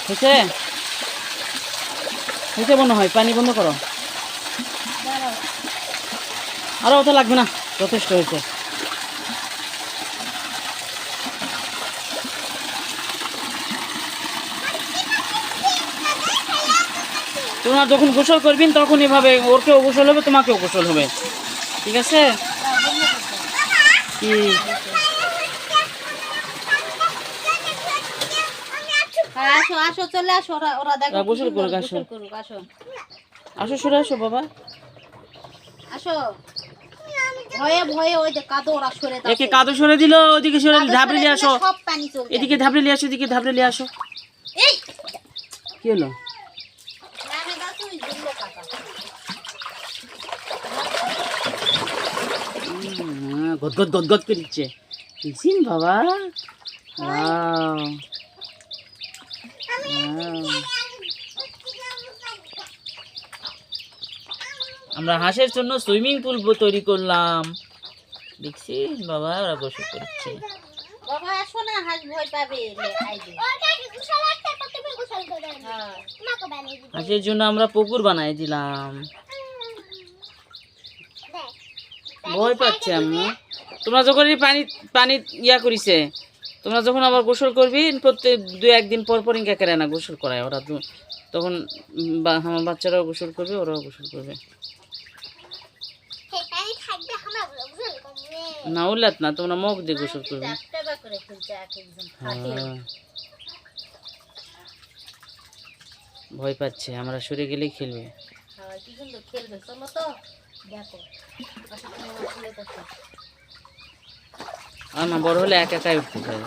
হয়েছে হয়েছে মনে হয়, পানি বন্ধ করো। আরও ওটা লাগবে না, যথেষ্ট হয়েছে। তোমরা যখন গোসল করবেন তখন এভাবে ওরকেও গোসল হবে, তোমাকেও গোসল হবে, ঠিক আছে? কি আসো আসো চলে আসো, ওরা ওরা দেখো গোসল করুক, আসো আসো আসো, সরে আসো বাবা। আসো। ভয়ে ভয়ে ওই যে কাদো ওরা সরে দাও। একে কাদো সরে দিল, ওইদিকে সরে ধাবড়ে নিয়ে আসো, সব পানি চলে এদিকে ধাবড়ে নিয়ে আসো, এদিকে ধাবড়ে নিয়ে আসো। এই কি হলো? নামে দাও তুমি দিল্লো কাকা। গদগদ গদগদ করে দিচ্ছে, দেখছিস বাবা? ওয়াও, আমরা হাঁসের জন্য সুইমিং পুল তৈরি করলাম, দেখছিস বাবা? ওরা গোসল করছে। বাবা আসো না, হাঁস ভয় পাবে। আইবে হাঁসের জন্য আমরা পুকুর বানাই দিলাম। ভয় পাচ্ছে আম্মু। তোমরা যখন এই পানি পানি ইয়া করিছে, তোমরা যখন আবার গোসল করবি, প্রত্যেক 2-1 দিন পর পর ইনকা করে না গোসল করায় ওরা, তখন আমার বাচ্চারাও গোসল করবে, ওরাও গোসল করবে। না উল্লাত না, তোমরা মুখ দিয়ে গোসল করবে। হ্যাঁ। ভয় পাচ্ছে, আমরা সরে গেলেই খেলবে। কি সুন্দর খেলবে, চলো তো দেখো। আর না, বড় হলে একা একাই উঠতে পারে।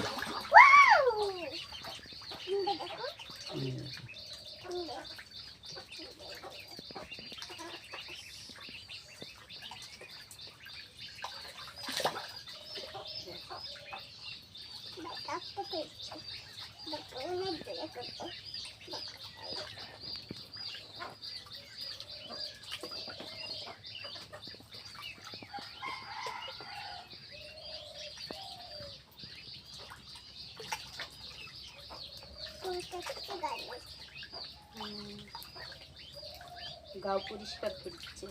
গাও পরিষ্কার করছে।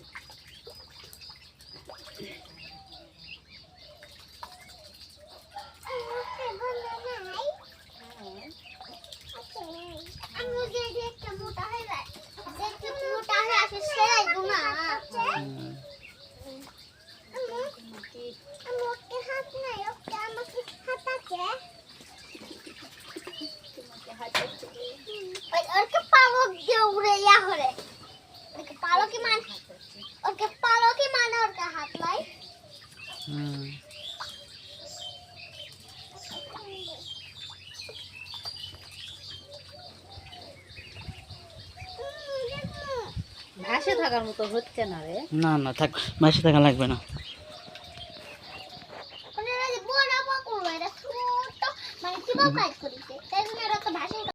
ভাসে থাকার মতো হচ্ছে না রে। না না, থাক, ভাসে থাকা লাগবে না।